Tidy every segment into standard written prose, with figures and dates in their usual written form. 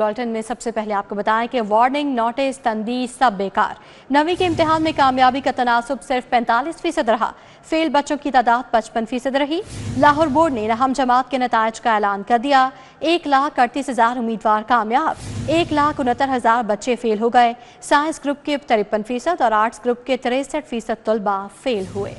Bulletin में सबसे पहले आपको बताएं कि वार्निंग, नोटिस, तंदी सब बेकार। 9वीं के इम्तिहान में कामयाबी का तनासुब सिर्फ 45% रहा। फेल बच्चों की तादाद 55% रही। लाहौर बोर्ड ने अहम जमात के नताइज का ऐलान कर दिया। 1,38,000 उम्मीदवार कामयाब, 1,69,000 बच्चे फेल हो गए। साइंस ग्रुप के 53% और आर्ट्स ग्रुप के 63% तलबा फेल हुए।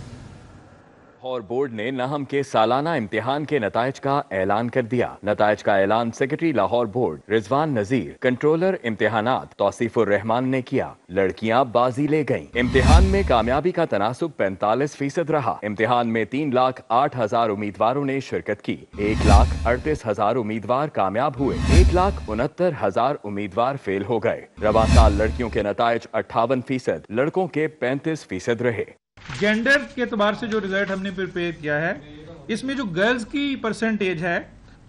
लाहौर बोर्ड ने नहम के सालाना इम्तिहान के नताइज का ऐलान कर दिया। नताइज का ऐलान सेक्रेटरी लाहौर बोर्ड रिजवान नजीर, कंट्रोलर इम्तिहानात तौसीफुर रहमान ने किया। लड़कियां बाजी ले गईं। इम्तिहान में कामयाबी का तनासुब 45% रहा। इम्तिहान में 3,08,000 उम्मीदवारों ने शिरकत की। 1,38,000 उम्मीदवार कामयाब हुए। 1,69,000 उम्मीदवार फेल हो गए। रवां साल लड़कियों के नताइज 58%, लड़कों के 35% रहे। जेंडर के एतबार से जो रिजल्ट हमने प्रिपेयर किया है, इसमें जो गर्ल्स की परसेंटेज है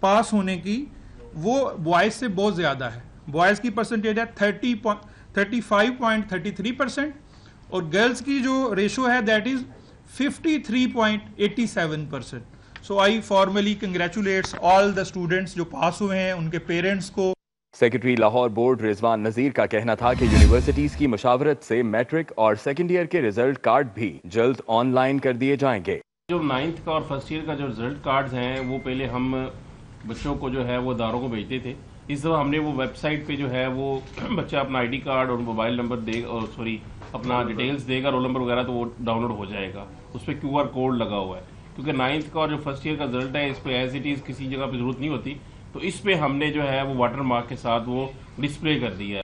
पास होने की, वो बॉयज़ से बहुत ज़्यादा है। बॉयज़ की परसेंटेज है 35.33% और गर्ल्स की जो रेशो है that is 53.87%। So I formally congratulates all the students जो पास हुए हैं, उनके पेरेंट्स को। सेक्रेटरी लाहौर बोर्ड रिजवान नजीर का कहना था कि यूनिवर्सिटीज की मुशावरत से मैट्रिक और सेकेंड ईयर के रिजल्ट कार्ड भी जल्द ऑनलाइन कर दिए जाएंगे। जो 9th का और फर्स्ट ईयर का जो रिजल्ट कार्ड्स हैं वो पहले हम बच्चों को जो है वो इदारों को भेजते थे। इस दफ़ा हमने वो वेबसाइट पे जो है वो बच्चा अपना आईडी कार्ड और मोबाइल नंबर देगा और अपना डिटेल्स देगा, रोल नंबर वगैरह, तो वो डाउनलोड हो जाएगा। उस पर QR कोड लगा हुआ है, क्योंकि 9th का और जो फर्स्ट ईयर का रिजल्ट है इस पर एज इट इज़ किसी जगह पर जरूरत नहीं होती, तो इस पे हमने जो है वो वाटर मार्क के साथ वो डिस्प्ले कर दिया है।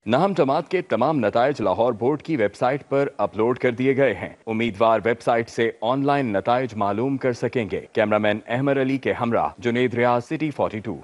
नहम जमात के तमाम नताइज लाहौर बोर्ड की वेबसाइट पर अपलोड कर दिए गए हैं। उम्मीदवार वेबसाइट से ऑनलाइन नताइज मालूम कर सकेंगे। कैमरामैन अहमद अली के हमरा जुनेद रियाज, सिटी 42।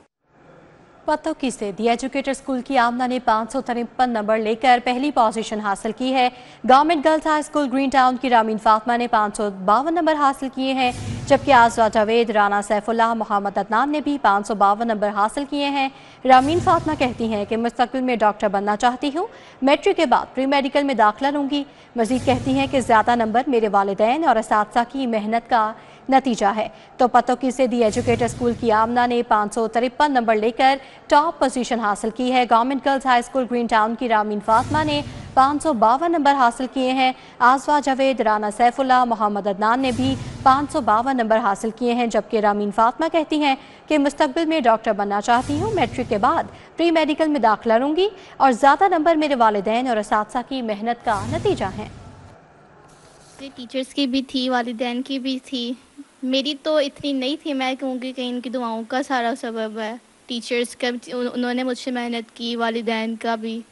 पतोकी से दी एजुकेटर स्कूल की आमना ने 553 नंबर लेकर पहली पोजीशन हासिल की है। Government girls high school green town की रामीन फातिमा ने 552 नंबर हासिल किए हैं, जबकि आज़वा जावेद, राना सैफुल्लाह, मोहम्मद अदनान ने भी 552 नंबर हासिल किए हैं। रामीन फातिमा कहती हैं कि मुस्तकबिल में डॉक्टर बनना चाहती हूँ, मैट्रिक के बाद प्री मेडिकल में दाखिला लूँगी। मजीद कहती हैं कि ज़्यादा नंबर मेरे वालिदैन और असातिज़ा की मेहनत का नतीजा है। तो पतोकी से दी एजुकेटर स्कूल की आमना ने 553 नंबर लेकर टॉप पोजीशन हासिल की है। Government girls high school green town की रामीन फातिमा ने 552 नंबर हासिल किए हैं। आज़वा जावेद, राना सैफुल्लाह, मोहम्मद अदनान ने भी 552 नंबर हासिल किए हैं, जबकि रामीन फातिमा कहती हैं कि मुस्तकबिल में डॉक्टर बनना चाहती हूँ, मैट्रिक के बाद प्री मेडिकल में दाखिला लूँगी और ज़्यादा नंबर मेरे वालिदैन और असातिज़ा की मेहनत का नतीजा है। टीचर्स की भी थी, वालिदैन की भी थी, मेरी तो इतनी नहीं थी, मैं कहूँगी कि इनकी दुआओं का सारा सबब है। टीचर्स का उन्होंने मुझसे मेहनत की, वालिदैन का भी।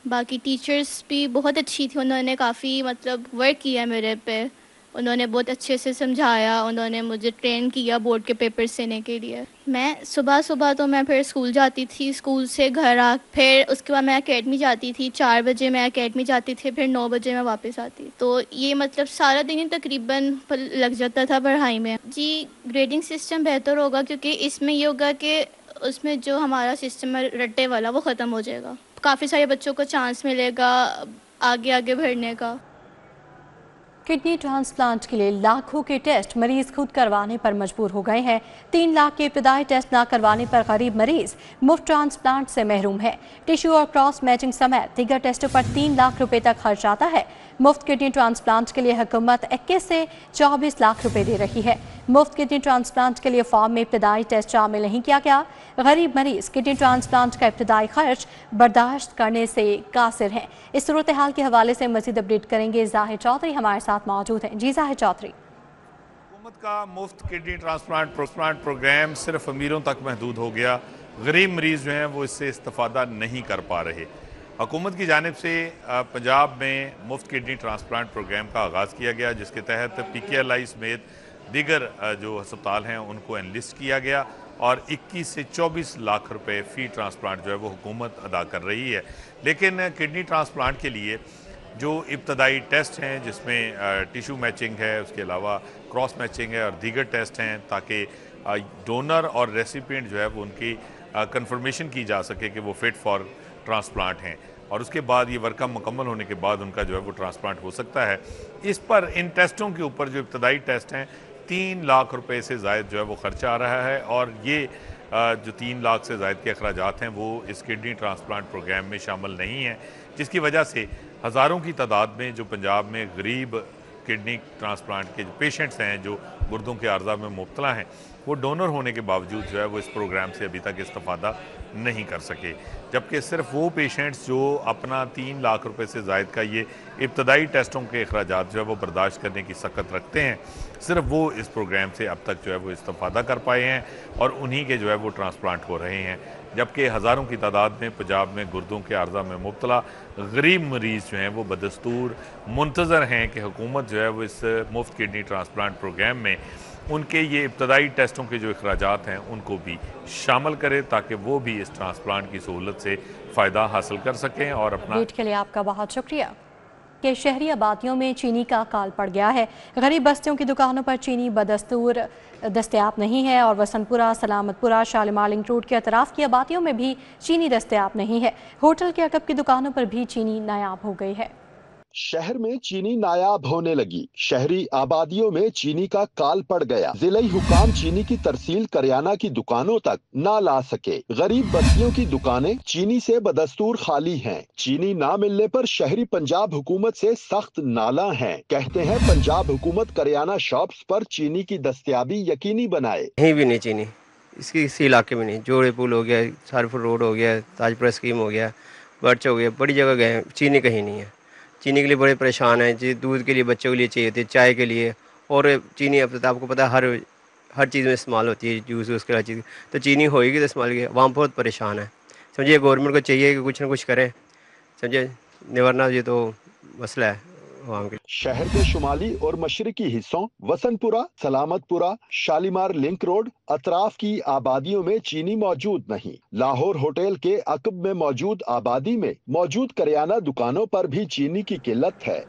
बाकी टीचर्स भी बहुत अच्छी थी, उन्होंने काफ़ी वर्क किया मेरे पे, उन्होंने बहुत अच्छे से समझाया, उन्होंने मुझे ट्रेन किया बोर्ड के पेपर्स देने के लिए। मैं सुबह तो मैं फिर स्कूल जाती थी, स्कूल से घर आ फिर उसके बाद मैं एकेडमी जाती थी। 4 बजे मैं एकेडमी जाती थी, फिर 9 बजे मैं वापस आती। तो ये सारा दिन ही तकरीबन लग जाता था पढ़ाई में। जी, ग्रेडिंग सिस्टम बेहतर होगा, क्योंकि इसमें ये होगा कि उसमें जो हमारा सिस्टम है रट्टे वाला, वो ख़त्म हो जाएगा। काफ़ी सारे बच्चों को चांस मिलेगा आगे बढ़ने का। किडनी ट्रांसप्लांट के लिए लाखों के टेस्ट मरीज खुद करवाने पर मजबूर हो गए हैं। 3 लाख के इब्तदाई टेस्ट ना करवाने पर गरीब मरीज मुफ्त ट्रांसप्लांट से महरूम है। टिश्यू और क्रॉस मैचिंग समेत दीगर टेस्टों पर 3 लाख रुपए तक खर्च आता है। मुफ्त किडनी ट्रांसप्लांट के लिए हुकूमत 21 से 24 लाख रुपए दे रही है। मुफ्त किडनी ट्रांसप्लांट के लिए फॉर्म में इब्तदाई टेस्ट शामिल नहीं किया गया। गरीब मरीज किडनी ट्रांसप्लांट का इब्तदाई खर्च बर्दाश्त करने से कासिर हैं। इस सूरत हाल के हवाले से मजीद अपडेट करेंगे जाहिर चौधरी, हमारे साथ मौजूद हैं। जी जाहिर चौधरी। हुकूमत का मुफ्त किडनी ट्रांसप्लांट प्रोग्राम सिर्फ अमीरों तक महदूद हो गया। गरीब मरीज जो हैं वो इससे इस्तेफादा नहीं कर पा रहे। हुकूमत की जानिब से पंजाब में मुफ्त किडनी ट्रांसप्लांट प्रोग्राम का आगाज़ किया गया, जिसके तहत PKLI समेत दीगर जो हस्पताल हैं उनको एनलिस्ट किया गया और 21 से 24 लाख रुपए फ़ी ट्रांसप्लांट जो है वो हुकूमत अदा कर रही है। लेकिन किडनी ट्रांसप्लांट के लिए जो इब्तदाई टेस्ट हैं, जिसमें टिश्यू मैचिंग है, उसके अलावा क्रॉस मैचिंग है और दीगर टेस्ट हैं, ताकि डोनर और रेसिपिएंट जो है वो उनकी कंफर्मेशन की जा सके कि वो फ़िट फॉर ट्रांसप्लांट हैं, और उसके बाद ये वर्कअप मुकम्मल होने के बाद उनका जो है वो ट्रांसप्लांट हो सकता है। इस पर इन टेस्टों के ऊपर जो इब्तदाई टेस्ट हैं 3 लाख रुपए से ज़ायद जो है वो खर्चा आ रहा है, और ये जो 3 लाख से ज़ायद के अखराजात हैं वो इस किडनी ट्रांसप्लांट प्रोग्राम में शामिल नहीं हैं, जिसकी वजह से हज़ारों की तादाद में जो पंजाब में गरीब किडनी ट्रांसप्लांट के जो पेशेंट्स हैं, जो गुर्दों के आर्जा में मुब्तला हैं, वो डोनर होने के बावजूद जो है वो इस प्रोग्राम से अभी तक इस्तेफादा नहीं कर सके। जबकि सिर्फ वो पेशेंट्स जो अपना 3 लाख रुपए से ज़ायद का ये इब्तदाई टेस्टों के अखराजात जो है वो बर्दाश्त करने की सकत रखते हैं, सिर्फ वो इस प्रोग्राम से अब तक जो है वो इस्तेफादा कर पाए हैं और उन्हीं के जो है वो ट्रांसप्लांट हो रहे हैं। जबकि हज़ारों की तादाद में पंजाब में गुर्दों के आर्जा में मुब्तला गरीब मरीज़ जो हैं वो बदस्तूर मुंतज़र हैं कि हुकूमत जो है वो इस मुफ्त किडनी ट्रांसप्लांट प्रोग्राम में उनके ये इब्तदाई टेस्टों के जो अखराजात हैं उनको भी शामिल करे, ताकि वो भी इस ट्रांसप्लांट की सहूलत से फ़ायदा हासिल कर सकें और अपना। के लिए आपका बहुत शुक्रिया। कि शहरी आबादियों में चीनी का काल पड़ गया है। गरीब बस्तियों की दुकानों पर चीनी बदस्तूर दस्तयाब नहीं है और वसंतपुरा, सलामतपुरा, शालीमार लिंक रोड के अतराफ की आबादियों में भी चीनी दस्तयाब नहीं है। होटल के अकब की दुकानों पर भी चीनी नायाब हो गई है। शहर में चीनी नायाब होने लगी, शहरी आबादियों में चीनी का काल पड़ गया। जिलाई हुकाम चीनी की तरसील करियाना की दुकानों तक ना ला सके। गरीब बस्तियों की दुकानें चीनी से बदस्तूर खाली हैं। चीनी ना मिलने पर शहरी पंजाब हुकूमत से सख्त नाला हैं। कहते हैं पंजाब हुकूमत करियाना शॉप्स पर चीनी की दस्तयाबी यकीनी बनाए। कहीं भी नहीं चीनी, इसी इलाके में नहीं। जोड़े पुल हो गया, सारपुर रोड हो गया, ताजपुरा स्कीम हो गया, बर्च हो गया, बड़ी जगह गए, चीनी कहीं नहीं है। चीनी के लिए बड़े परेशान हैं जी। दूध के लिए बच्चों के लिए चाहिए थी, चाय के लिए, और चीनी अब तो आपको पता है हर चीज़ में इस्तेमाल होती है, जूस उसके हर चीज़, तो चीनी होएगी तो इस्तेमाल की। वहाँ बहुत परेशान है, समझिए गवर्नमेंट को चाहिए कि कुछ ना कुछ करें, समझे, निवारना ये तो मसला है। शहर के शुमाली और मशरकी हिस्सों वसंतपुरा, सलामतपुरा, शालीमार लिंक रोड अतराफ की आबादियों में चीनी मौजूद नहीं। लाहौर होटल के अकब में मौजूद आबादी में मौजूद करियाना दुकानों पर भी चीनी की किल्लत है।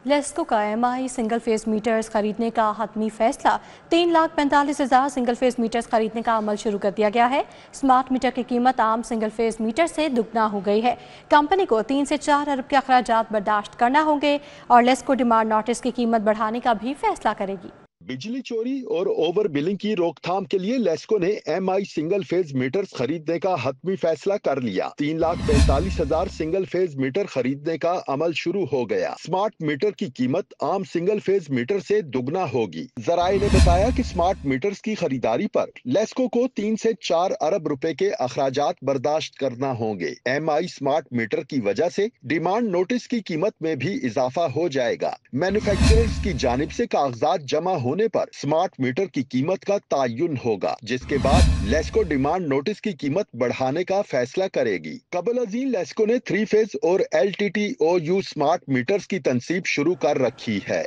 लेस्को का MI सिंगल फेज मीटर्स खरीदने का हतमी फैसला। 3,45,000 सिंगल फेज मीटर्स खरीदने का अमल शुरू कर दिया गया है। स्मार्ट मीटर की कीमत आम सिंगल फेज मीटर से दुगना हो गई है। कंपनी को 3 से 4 अरब के अखराजात बर्दाश्त करना होंगे और लेस्को डिमांड नोटिस की कीमत बढ़ाने का भी फैसला करेगी। बिजली चोरी और ओवर बिलिंग की रोकथाम के लिए लेस्को ने MI सिंगल फेज मीटर्स खरीदने का हतमी फैसला कर लिया। 3,45,000 सिंगल फेज मीटर खरीदने का अमल शुरू हो गया। स्मार्ट मीटर की कीमत आम सिंगल फेज मीटर से दुगना होगी। जराये ने बताया कि स्मार्ट मीटर्स की खरीदारी पर लेस्को को 3 से 4 अरब रुपए के अखराजात बर्दाश्त करना होंगे। MI स्मार्ट मीटर की वजह से डिमांड नोटिस की कीमत में भी इजाफा हो जाएगा। मैन्युफैक्चरर्स की जानिब से कागजात जमा होने पर स्मार्ट मीटर की कीमत का तायुन होगा, जिसके बाद लेस्को डिमांड नोटिस की कीमत बढ़ाने का फैसला करेगी। कबल अजीम लेस्को ने 3 फेज और LTTOU स्मार्ट मीटर्स की तनसीब शुरू कर रखी है।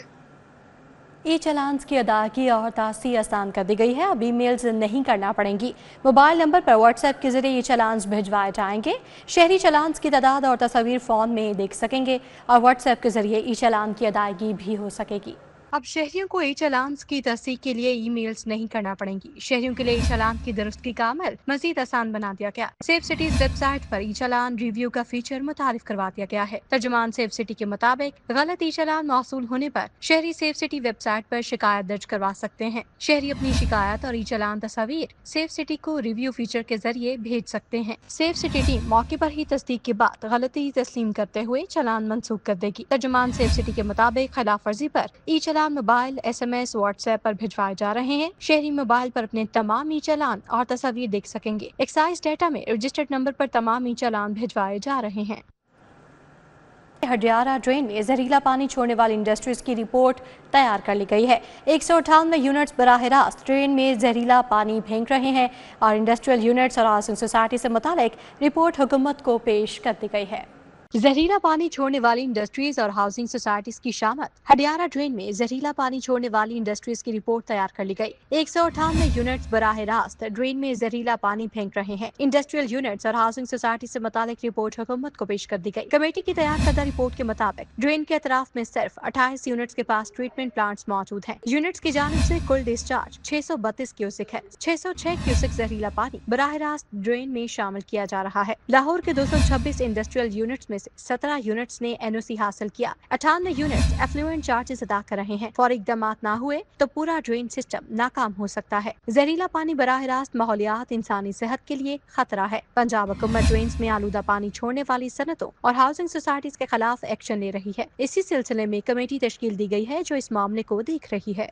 ई चालान्स की अदायगी और तासी आसान कर दी गई है। अब ईमेल्स नहीं करना पड़ेंगी। मोबाइल नंबर पर व्हाट्सएप के जरिए ये चालान्स भिजवाए जाएंगे। शहरी चालान्स की तादाद और तस्वीर फोन में देख सकेंगे और व्हाट्सएप के जरिए ई चालान की अदायगी भी हो सकेगी। अब शहरियों को ई चालान्स की तस्दीक के लिए ईमेल्स नहीं करना पड़ेंगी। शहरियों के लिए ई चालान की दुरुस्ती का अमल मजीद आसान बना दिया गया। सेफ सिटीज वेबसाइट पर ई चालान रिव्यू का फीचर मुतारिफ करवा दिया गया है। तर्जुमान सेफ सिटी के मुताबिक गलत ई चालान मौसूल होने पर शहरी सेफ सिटी वेबसाइट पर शिकायत दर्ज करवा सकते हैं। शहरी अपनी शिकायत और ई चालान तस्वीर सेफ सिटी को रिव्यू फीचर के जरिए भेज सकते हैं। सेफ सिटी टीम मौके पर ही तस्दीक के बाद गलती तस्लीम करते हुए चालान मनसूख कर देगी। तर्जुमान सेफ सिटी के मुताबिक खिलाफ वर्जी पर ई चालान मोबाइल, SMS, व्हाट्सएप पर भिजवाए जा रहे हैं। शहरी मोबाइल पर अपने तमाम ई चालान और तस्वीर देख सकेंगे। एक्साइज डेटा में रजिस्टर्ड नंबर पर तमाम ई चालान भिजवाए जा रहे हैं। हडियारा ड्रेन में जहरीला पानी छोड़ने वाली इंडस्ट्रीज की रिपोर्ट तैयार कर ली गई है। 198 यूनिट्स बराह रास्त ड्रेन में जहरीला पानी फेंक रहे हैं और इंडस्ट्रियल यूनिट्स और हाउसिंग सोसाइटी से मुतालिक रिपोर्ट हुकूमत को पेश कर दी गई है। जहरीला पानी छोड़ने वाली इंडस्ट्रीज और हाउसिंग सोसाइटीज की शामत हडियारा ड्रेन में जहरीला पानी छोड़ने वाली इंडस्ट्रीज की रिपोर्ट तैयार कर ली गई। 198 यूनिट्स बराह रास्त ड्रेन में जहरीला पानी फेंक रहे हैं। इंडस्ट्रियल यूनिट्स और हाउसिंग सोसाइटी से मुतालिक रिपोर्ट हुकूमत को पेश कर दी गई। कमेटी की तैयार करदा रिपोर्ट के मुताबिक ड्रेन के अतराफ में सिर्फ 28 यूनिट्स के पास ट्रीटमेंट प्लांट्स मौजूद हैं। यूनिट्स की जानिब से कुल डिस्चार्ज 632 क्यूसिक है। 606 क्यूसिक जहरीला पानी बराह रास्त ड्रेन में शामिल किया जा रहा है। लाहौर के 226 इंडस्ट्रियल यूनिट्स में जिसमें से 17 यूनिट्स ने NOC हासिल किया। 98 यूनिट्स एफ्लुएंट चार्जेस अदा कर रहे हैं। फौरी इक़दामात ना हुए तो पूरा ड्रेन सिस्टम नाकाम हो सकता है। जहरीला पानी बराह रास्त माहौलियात इंसानी सेहत के लिए खतरा है। पंजाब हुकूमत ड्रेन्स में आलूदा पानी छोड़ने वाली सनतों और हाउसिंग सोसाइटीज के खिलाफ एक्शन ले रही है। इसी सिलसिले में कमेटी तश्कील दी गई है जो इस मामले को देख रही है।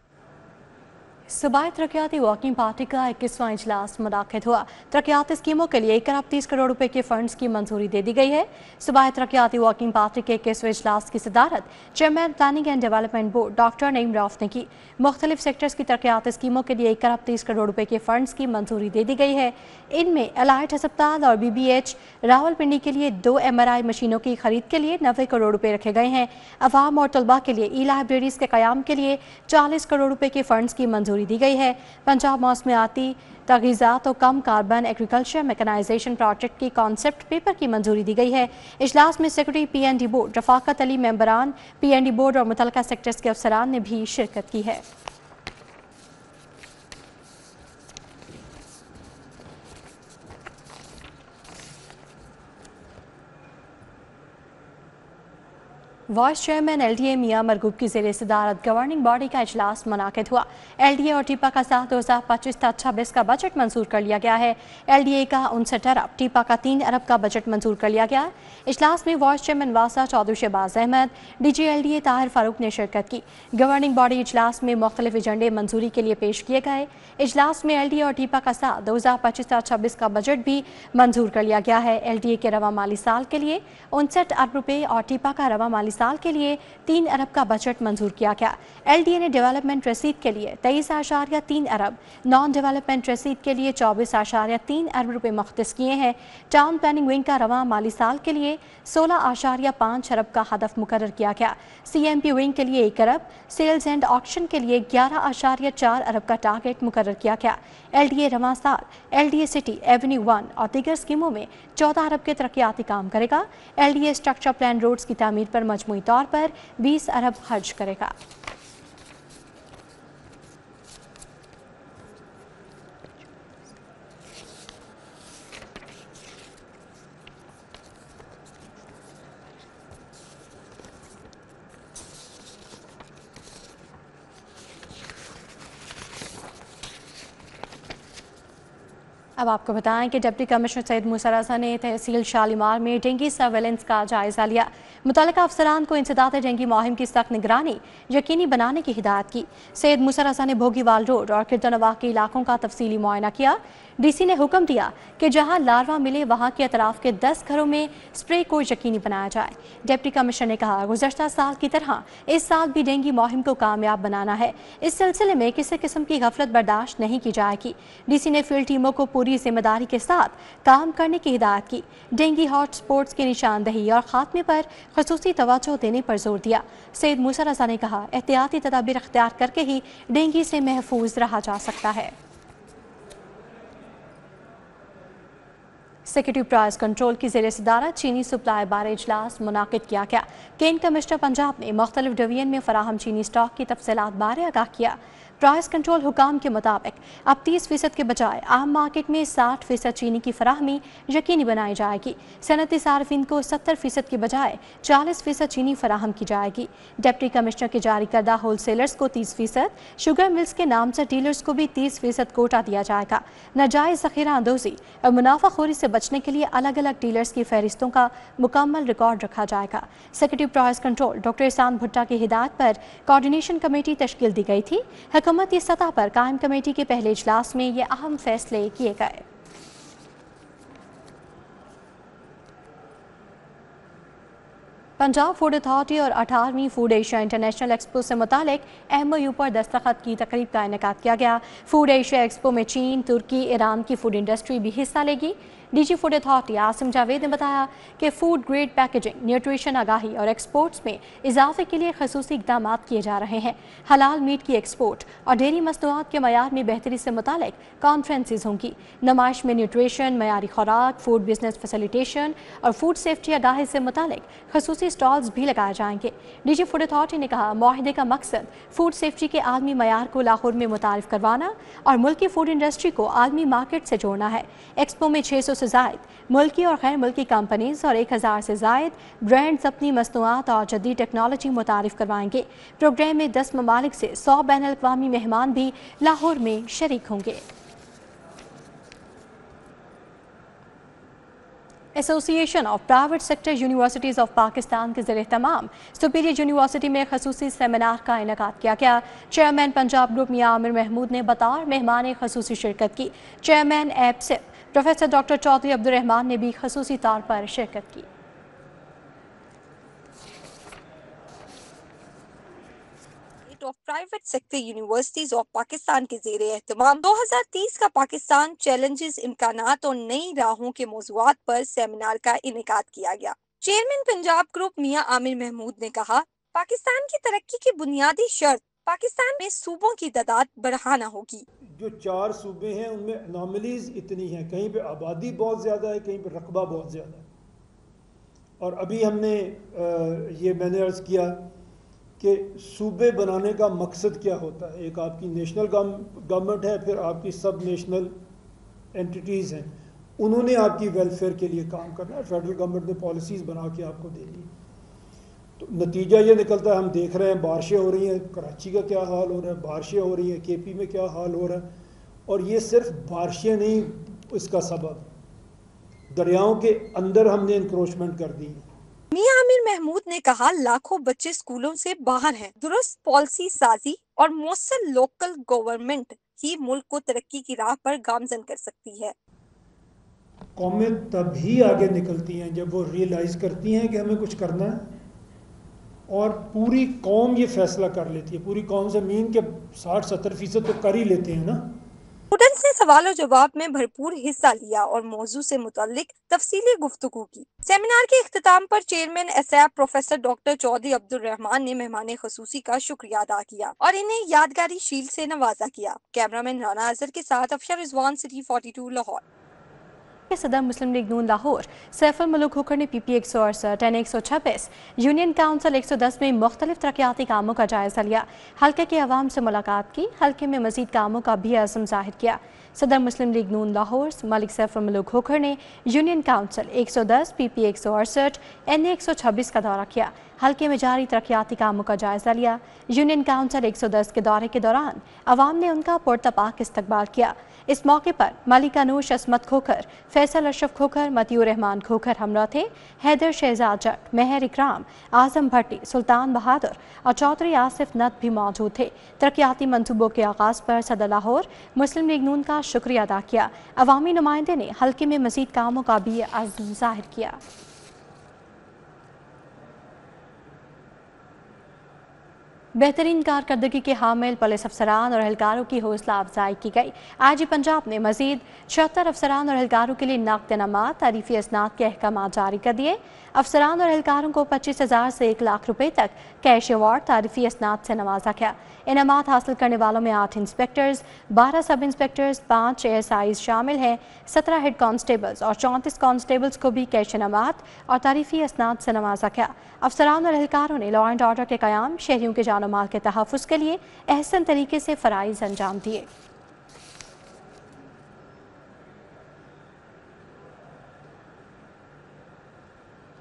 सूबाई तरक्याती वर्किंग पार्टी का 21वां इजलास मुनाकिद हुआ। तरक्याती स्कीमों के लिए 1 अरब 30 करोड़ रुपए के फंड्स की मंजूरी दे दी गई है। सूबाई तरक्याती वर्किंग पार्टी के 21वें इजलास की सदारत chairman planning and development board doctor Naeem Rauf ने की। मुख्तलिफ सेक्टर्स की तरक्याती स्कीमों के लिए 1 अरब 30 करोड़ रुपए के फंड्स की मंजूरी दे दी गई है। इनमें एलाइट अस्पताल और BBH रावलपिंडी के लिए 2 MRI मशीनों की खरीद के लिए 90 करोड़ रुपए रखे गए हैं। अवाम और तलबा के लिए ई-लाइब्रेरीज के क़याम के लिए 40 करोड़ रुपए के फंड्स की मंजूरी दी गई है। पंजाब मौसमियाती तगीज़ात और कम कार्बन एग्रीकल्चर मैकेनाइजेशन प्रोजेक्ट की कॉन्सेप्ट पेपर की मंजूरी दी गई है। इजलास में secretary PND board Rafaqat Ali, मेंबरान PND बोर्ड और मुतल्लिका सेक्टर्स के अफसरान ने भी शिरकत की है। वाइस चेयरमैन LDA मियां मरगूब की ज़ेर सदारत गवर्निंग बॉडी का इजलास मुनाकिद हुआ। LDA और टीपा का साथ 2025-26 का बजट मंजूर कर लिया गया है। LDA का 59 अरब, टीपा का 3 अरब का बजट मंजूर कर लिया गया है। इजलास में वाइस चेयरमैन वासा चौधरी शहबाज अहमद, DG LDA ताहिर फारूक ने शिरकत की। गवर्निंग बॉडी इजलास में मुख्तलिफ एजेंडे मंजूरी के लिए पेश किए गए। इजलास में LDA और टीपा का साथ 2025-26 का बजट भी मंजूर कर लिया गया है। LDA के रवा माली साल के लिए 59 अरब रुपए और टीपा का रवा माली साल के लिए 3 अरब का बजट मंजूर किया गया। LDA ने डेवलपमेंट रसीद के लिए 23.3 अरब, नॉन डेवलपमेंट रसीद के लिए 24.3 अरब रुपए मुख्तस किए हैं। टाउन प्लानिंग विंग का रवा माली साल के लिए 16.5 अरब का हदफ मुकर्रर किया गया। CMP विंग के लिए 1 अरब, सेल्स एंड ऑक्शन के लिए 11.4 अरब का टारगेट मुकर्रर किया गया। LDA रवा साल LDA सिटी एवेन्यू 1 और दीगर स्कीमों में 14 अरब के तरक्याती काम करेगा। LDA स्ट्रक्चर प्लान रोड्स की तामीर पर मजमूई तौर पर 20 अरब खर्च करेगा। अब आपको बताएं कि डिप्टी कमिश्नर सैयद मूसा रज़ा ने तहसील शालीमार में डेंगू सर्वेलेंस का जायजा लिया। मुतल्लिका अफसरान को इंसदाद डेंगू मुहिम की सख्त निगरानी यकीनी बनाने की हिदायत की। सैयद मूसा रज़ा ने भोगीवाल रोड और किरदनवाह के इलाकों का तफसीली मुआयना किया। DC ने हुक्म दिया कि जहां लार्वा मिले वहां के अतराफ के 10 घरों में स्प्रे को यकीनी बनाया जाए। डिप्टी कमिश्नर ने कहा, गुज़श्ता साल की तरह इस साल भी डेंगू मुहिम को कामयाब बनाना है। इस सिलसिले में किसी किस्म की गफलत बर्दाश्त नहीं की जाएगी। DC ने फील्ड टीमों को पूरी जिम्मेदारी के साथ काम करने की हिदायत की। डेंगू हॉट स्पॉट्स की निशानदही और खात्मे पर खसूसी तवज्जो देने पर जोर दिया। सैयद मूसा रज़ा ने कहा, एहतियाती तदाबीर अख्तियार करके ही डेंगू से महफूज रहा जा सकता है। सेक्रेटरी प्राइस कंट्रोल की ज़ेर सदारत चीनी सप्लाई बारे इजलास मुनाकिद किया गया। केन कमिश्नर पंजाब ने मुख्तलिफ डिवीजन में फराहम चीनी स्टॉक की तफसीलात बारे आगाह किया। प्राइस कंट्रोल हुकाम के मुताबिक अब 30% के बजाय आम मार्केट में 60% चीनी की फराहमी यकीनी बनाई जाएगी। सनती सार्फिन को 70% की बजाय 40% चीनी फराहम की जाएगी। डिप्टी कमिश्नर के जारी करदा होलसेलर्स को 30%, शुगर मिल्स के नाम से डीलर्स को भी 30% कोटा दिया जाएगा। नाजायज़ ज़ख़ीरा अंदोज़ी और मुनाफाखोरी से बचने के लिए अलग अलग डीलर्स की फहरिस्तों का मुकम्मल रिकॉर्ड रखा जाएगा। सेक्रेटरी प्राइस कंट्रोल डॉक्टर एहसान भुट्टा की हिदायत पर कोऑर्डिनेशन कमेटी तश्कील दी गई थी। हुकूमती सतह पर कायम कमेटी के पहले इजलास में ये अहम फैसले किए गए। पंजाब फूड अथॉरिटी और 18वीं फूड एशिया इंटरनेशनल एक्सपो से मुतालिक MOU पर दस्तखत की तकरीब का इनेकाद किया गया। फूड एशिया एक्सपो में चीन, तुर्की, ईरान की फूड इंडस्ट्री भी हिस्सा लेगी। DG food authority Asim Javed ने बताया कि फूड ग्रेड पैकेजिंग, न्यूट्रिशन आगाही और एक्सपोर्ट्स में इजाफे के लिए खसूसी इक़दाम किए जा रहे हैं। हलाल मीट की एक्सपोर्ट और डेयरी मसनूआत के मयार में बेहतरी से मुतालिक कॉन्फ्रेंसेस होंगी। नुमाइश में न्यूट्रिशन, मयारी खुराक, फूड बिजनेस फैसिलिटेशन और फूड सेफ्टी आगाही से मुतालिक खसूसी स्टॉल्स भी लगाए जाएंगे। DG फूड अथॉरिटी ने कहा, मुआहिदे का मकसद फूड सेफ्टी के आलमी मयार को लाहौर में मुतारिफ करवाना और मुल्क की फूड इंडस्ट्री को आलमी मार्केट से जोड़ना है। एक्सपो में 600 से ज़ायद मुल्की और गैर मुल्की कंपनीज और 1000 से ज़ायद ब्रांड्स अपनी मसनूआत और जदीद टेक्नोलॉजी मुतारिफ करवाएंगे। प्रोग्राम में 10 ममालिक से 100 बैन अल-अक़वामी मेहमान भी लाहौर में शरीक होंगे। Association of private sector universities of Pakistan के ज़रिए तमाम सुपीरियर यूनिवर्सिटी में खसूसी सेमिनार का इनेकाद किया गया। चेयरमैन पंजाब ग्रुप मियां आमिर महमूद ने बतौर मेहमान खसूसी शिरकत की। चेयरमैन एपसिप प्रोफेसर डॉक्टर चौधरी अब्दुल रहमान ने भी खसूसी तौर पर शिरकत की। Of private sector universities of Pakistan के ज़ेरे एहतमाम 2030 का पाकिस्तान चैलेंजेस, इम्कानात और नई राहों के मौज़ूआत पर सेमिनार का इनेकाद किया गया। चेयरमैन पंजाब ग्रुप मियां आमिर महमूद ने कहा, पाकिस्तान की तरक्की की बुनियादी शर्त पाकिस्तान में सूबों की तादाद बढ़ाना होगी। जो 4 सूबे हैं उनमें एनॉमलीज इतनी हैं, कहीं पे आबादी बहुत ज़्यादा है, कहीं पे रकबा बहुत ज़्यादा है। और अभी हमने ये मैंने अर्ज़ किया कि सूबे बनाने का मकसद क्या होता है। एक आपकी नेशनल गवर्नमेंट है, फिर आपकी सब नेशनल एंटिटीज़ हैं, उन्होंने आपकी वेलफेयर के लिए काम करना है। फेडरल गवर्नमेंट ने पॉलिसीज़ बना के आपको देनी है। तो नतीजा ये निकलता है, हम देख रहे हैं बारिशें हो रही हैं, कराची का क्या हाल हो रहा है, बारिशें हो रही हैं, केपी में क्या हाल हो रहा है। और ये सिर्फ बारिशें नहीं, इसका सबब दरियाओं के अंदर हमने इंक्रोचमेंट कर दी है। मियां आमिर महमूद ने कहा, लाखों बच्चे स्कूलों से बाहर हैं। दुरुस्त पॉलिसी साजी और मौसर लोकल गवर्नमेंट ही मुल्क को तरक्की की राह पर गामजन कर सकती है। कौमें तभी आगे निकलती हैं जब वो रियलाइज करती हैं कि हमें कुछ करना है, और पूरी कौम ये फैसला कर लेती है। पूरी कौम से मीन के 60-70% तो कर ही लेते हैं ना। स्टूडेंट्स ने सवाल और जवाब में भरपूर हिस्सा लिया और मौजू से मुताल्लिक तफसीली गुफ्तगू की। सेमिनार के इख्तिताम पर चेयरमैन एसएप प्रोफेसर डॉक्टर चौधरी अब्दुल रहमान ने मेहमान खसूसी का शुक्रिया अदा किया और इन्हें यादगारी शील्ड से नवाजा किया। कैमरामैन राना अजहर के साथ अफशर रिजवान, सिटी 42 लाहौर। सदर मुस्लिम लीग नून लाहौर सैफुल मलूक होकर ने PP 168 एंड 126 यूनियन काउंसिल 110 में मुख्तलिफ तरक्याती कामों का जायजा लिया। हल्के के अवाम से मुलाकात की, हल्के में मजीद कामों का भी अज़्म जाहिर किया। सदर मुस्लिम लीग नून लाहौर मलिक सैफुल मलूक होकर ने यूनियन काउंसिल 110 PP 168 NA 126 का दौरा किया, हल्के में जारी तरक्याती कामों का जायजा लिया। यूनियन काउंसिल 110 के दौरे के दौरान अवाम ने उनका पुरतपाक इस्तकबाल किया। इस मौके पर मलिका नूश असमत खोखर, फैसल अशरफ खोखर, मतियूर रहमान खोखर हमरा थे। हैदर शहजाद जट, मेहर इकराम, आजम भट्टी, सुल्तान बहादुर और चौधरी आसिफ नद भी मौजूद थे। तरक्याती मंसूबों के आगाज़ पर सदर लाहौर मुस्लिम लीग नून का शुक्रिया अदा किया। अवामी नुमाइंदे ने हल्के में मजीद कामों का भी अज़्म जाहिर किया। बेहतरीन कारकर्दगी के हामिल पुलिस अफसरान और एहलकारों की हौसला अफजाई की गई। IG पंजाब ने मजीद 76 अफसरान और एहलकारों के लिए नक़द इनामात, तारीफी असनाद के अहकाम जारी कर दिए। अफसरान और एहलकारों को 25,000 से 1 लाख रुपए तक कैश अवार्ड, तारीफी असनाद से नवाजा गया। इनामात हासिल करने वालों में 8 इंस्पेक्टर्स, 12 सब इंस्पेक्टर्स, 5 ASIs शामिल हैं। 17 हेड कांस्टेबल्स और 34 कांस्टेबल्स को भी कैश इनामात और तारीफी असनाद से नवाजा गया। अफसरान और एहलकारों ने लॉ एंड ऑर्डर के क़याम, शहरियों के जान माल के तहफ़्फ़ुज़ के लिए अहसन तरीके से फ़राइज़ अंजाम दिए।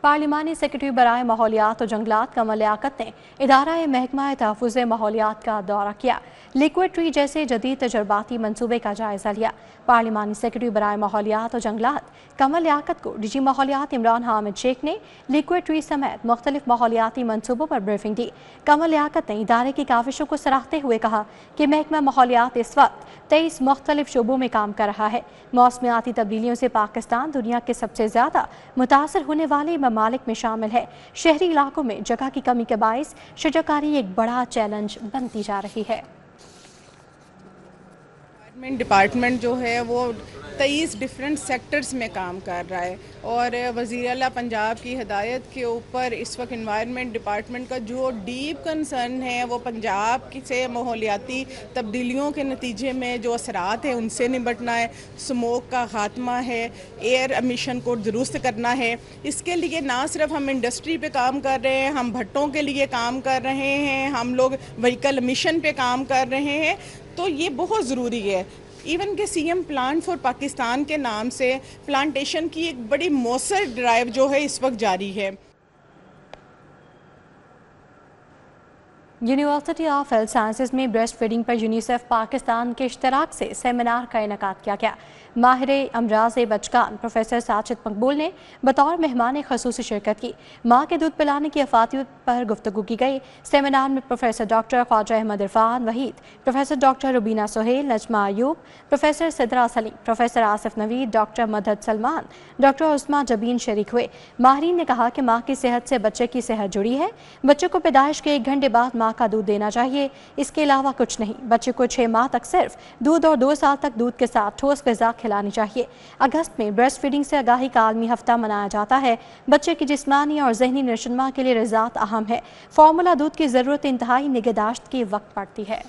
पार्लिमानी सेक्रेटरी बराए माहौलियात और जंगलात कमल लियाकत ने इदारा महकमा तहफ़्फ़ुज़ माहौलियात का दौरा किया। लिक्विड ट्री जैसे जदीद तजर्बाती मनसूबे का जायजा लिया। पार्लिमानी सेक्रेटरी बराए माहौलियात और जंगलात कमल लियाकत को DG माहौलियात इमरान हामिद शेख ने लिक्विड ट्री समेत मुख्तलिफ माहौलियाती मनसूबों पर ब्रीफिंग दी। कमल लियाकत ने इदारे की काविशों को सराहते हुए कहा कि महकमा माहौलियात इस वक्त 23 मुख्तलिफ शोबों में काम कर रहा है। मौसमियाती तब्दीलियों से पाकिस्तान दुनिया के सबसे ज़्यादा मुतासर होने वाले ममालिक में शामिल है। शहरी इलाकों में जगह की कमी के बाइस शजरकारी एक बड़ा चैलेंज बनती जा रही है। डिपार्टमेंट जो है वो 23 डिफरेंट सेक्टर्स में काम कर रहा है और वज़ीर आला पंजाब की हिदायत के ऊपर इस वक्त इन्वायरमेंट डिपार्टमेंट का जो डीप कंसर्न है वो पंजाब से माहौलियाती तब्दीलियों के नतीजे में जो असरात हैं उनसे निपटना है, स्मोक का खात्मा है, एयर एमिशन को दुरुस्त करना है। इसके लिए ना सिर्फ हम इंडस्ट्री पे काम कर रहे हैं, हम भट्टों के लिए काम कर रहे हैं, हम लोग व्हीकल एमिशन पे काम कर रहे हैं। तो ये बहुत ज़रूरी है ایون کہ C M plant for Pakistan کے نام سے پلانٹیشن کی ایک بڑی مؤثر ڈرائیو جو ہے اس وقت جاری ہے۔ یونیورسٹی آف ہیلتھ سائنسز میں بریسٹ فیڈنگ پر یونیسیف پاکستان کے اشتراک سے سیمینار کا انعقاد کیا گیا۔ ماہر امراض بچگان پروفیسر ساجد مقبول نے بطور مہمان خصوصی شرکت کی۔ ماں کے دودھ پلانے کی افادیت پر گفتگو کی گئی۔ سیمینار میں professor doctor Khawaja Ahmad Irfan Waheed, professor doctor Rubina Sohail, Najma Ayub, professor Sidra Saleem, professor Asif Naveed, doctor Midhat Salman, doctor Usma Jabeen شریک ہوئے۔ ماہرین نے کہا کہ ماں کی صحت سے بچے کی صحت جڑی ہے۔ بچے کو پیدائش کے 1 گھنٹے بعد ماں کا دودھ دینا چاہیے، اس کے علاوہ کچھ نہیں۔ بچے کو 6 ماہ تک صرف دودھ اور 2 سال تک دودھ کے ساتھ ٹھوس غذا کھلانی چاہیے۔ اگست میں بریسٹ فیڈنگ سے آگاہی کا عالمی ہفتہ منایا جاتا ہے۔ بچے کی جسمانی اور ذہنی نشوونما کے لیے غذات اہم ہے۔ فارمولا دودھ کی ضرورت انتہائی نگہداشت کے وقت پڑتی ہے۔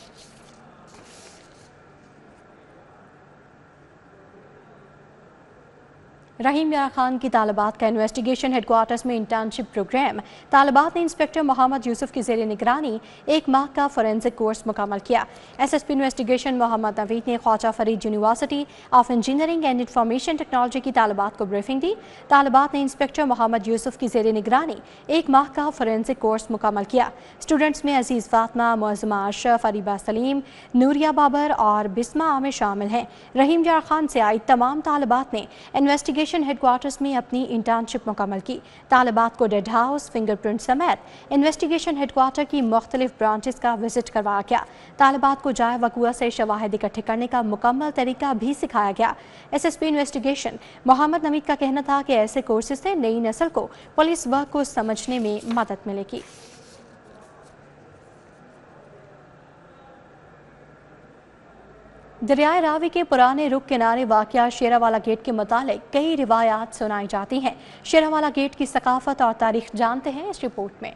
رحیم یار خان کی طالبات کا انویسٹیگیشن ہیڈ کوارٹرز میں انٹرنشپ پروگرام۔ طالبات نے انسپکٹر محمد یوسف کی زیر نگرانی 1 ماہ کا فورینسک کورس مکمل کیا۔ S S P investigation Muhammad Naveed نے Khawaja Farid university of engineering and information technology کی طالبات کو بریفنگ دی۔ طالبات نے انسپکٹر محمد یوسف کی زیر نگرانی 1 ماہ کا فورینسک کورس مکمل کیا۔ اسٹوڈنٹس میں عزیز فاطمہ، معظمہ اشرف، اریبہ سلیم، نوریہ بابر اور بسمہ عامر شامل ہیں۔ رحیم یار خان سے آئی تمام طالبات نے انویسٹیگیشن ہیڈ کوارٹرز میں اپنی انٹرنشپ مکمل کی۔ طالبات کو ڈیڈ ہاؤس، فنگر پرنٹ سمیت انویسٹیگیشن ہیڈ کوارٹر کی مختلف برانچز کا وزٹ کروایا گیا۔ طالبات کو جائے وقوع سے شواہد اکٹھے کرنے کا مکمل طریقہ بھی سکھایا گیا۔ S S P investigation Muhammad نوید کا کہنا تھا کہ ایسے کورسز سے نئی نسل کو پولیس ورک کو سمجھنے میں مدد ملے گی۔ دریائے راوی کے پرانے رخ کنارے واقع شیراوالا گیٹ کے متعلق کئی روایات سنائی جاتی ہیں۔ شیراوالا گیٹ کی ثقافت اور تاریخ جانتے ہیں اس رپورٹ میں۔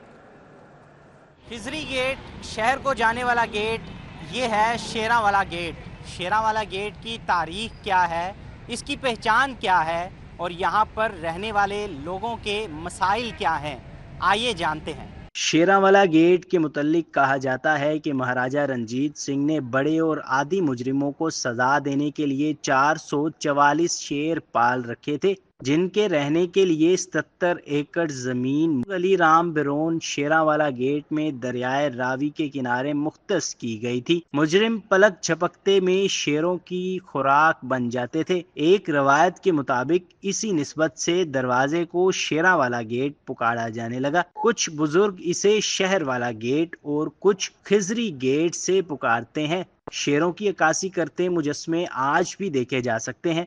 خضری گیٹ شہر کو جانے والا گیٹ، یہ ہے شیراوالا گیٹ۔ شیراوالا گیٹ کی تاریخ کیا ہے، اس کی پہچان کیا ہے اور یہاں پر رہنے والے لوگوں کے مسائل کیا ہیں، آئیے جانتے ہیں۔ شیراوالا گیٹ کے متعلق کہا جاتا ہے کہ مہاراجہ رنجیت سنگھ نے بڑے اور عادی مجرموں کو سزا دینے کے لیے 444 شیر پال رکھے تھے، جن کے رہنے کے لیے 77 ایکڑ زمین علی رام برون شیراوالا گیٹ میں دریائے راوی کے کنارے مختص کی گئی تھی۔ مجرم پلک جھپکتے میں شیروں کی خوراک بن جاتے تھے۔ ایک روایت کے مطابق اسی نسبت سے دروازے کو شیراوالا گیٹ پکارا جانے لگا۔ کچھ بزرگ اسے شہر والا گیٹ اور کچھ خضری گیٹ سے پکارتے ہیں۔ شیروں کی عکاسی کرتے مجسمے آج بھی دیکھے جا سکتے ہیں۔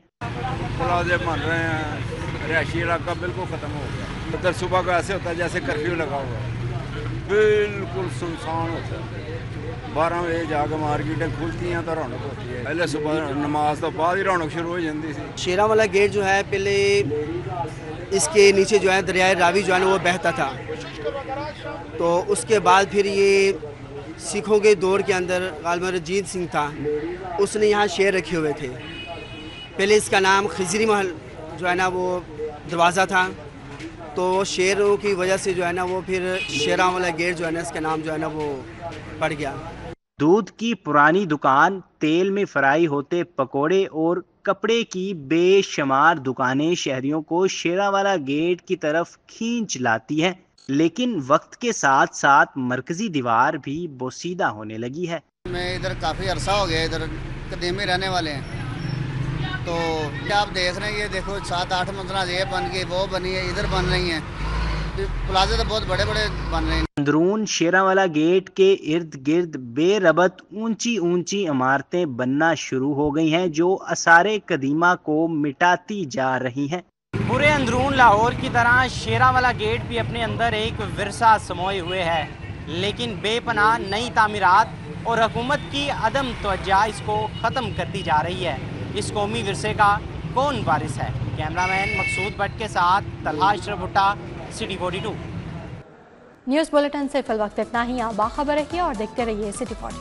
پلازے بن رہے ہیں، رہائشی علاقہ بالکل ختم ہو گیا۔ ادھر صبح کا ایسے ہوتا ہے جیسے کرفیو لگا ہوا ہے، بالکل سنسان ہوتا ہے۔ 12 بجے جا کے مارکیٹیں کھلتی ہیں تو رونق ہوتی ہے۔ پہلے صبح نماز تو بعد ہی رونق شروع ہو جاتی تھی۔ شیراوالا گیٹ جو ہے پہلے اس کے نیچے جو ہے دریائے راوی جو ہے وہ بہتا تھا، تو اس کے بعد پھر یہ سکھوں کے دور کے اندر غالباً رنجیت سنگھ تھا، اس نے یہاں شیر رکھے ہوئے تھے۔ پہلے اس کا نام خضری محل جو ہے نا وہ دروازہ تھا، تو شیروں کی وجہ سے جو ہے نا وہ پھر شیراوالا گیٹ جو ہے نا اس کا نام جو ہے نا وہ پڑ گیا۔ دودھ کی پرانی دکان، تیل میں فرائی ہوتے پکوڑے اور کپڑے کی بے شمار دکانیں شہریوں کو شیراوالا گیٹ کی طرف کھینچ لاتی ہیں، لیکن وقت کے ساتھ ساتھ مرکزی دیوار بھی بوسیدہ ہونے لگی ہے۔ میں ادھر کافی عرصہ ہو گیا، ادھر قدیمی رہنے والے ہیں، تو کیا آپ دیکھ رہے ہیں، یہ دیکھو 7-8 منزلیں یہ بن گئی، وہ بنی ہے، ادھر بن رہی ہیں، پلازے تو بہت بڑے بڑے بن رہے ہیں۔ اندرون شیراوالا گیٹ کے ارد گرد بے ربط اونچی اونچی عمارتیں بننا شروع ہو گئی ہیں جو آثار قدیمہ کو مٹاتی جا رہی ہیں۔ پورے اندرون لاہور کی طرح شیراوالا گیٹ بھی اپنے اندر ایک ورثہ سموئے ہوئے ہے، لیکن بے پناہ نئی تعمیرات اور حکومت کی عدم توجہ اس کو ختم کرتی جا رہی ہے۔ اس قومی ورثے کا کون وارث ہے؟ کیمرہ مین مقصود بٹ کے ساتھ طلحہ اشرف بھٹا، سٹی 42۔ نیوز بلیٹن سے فی الوقت اتنا ہی۔ آپ باخبر رہیے اور دیکھتے رہیے سٹی 42۔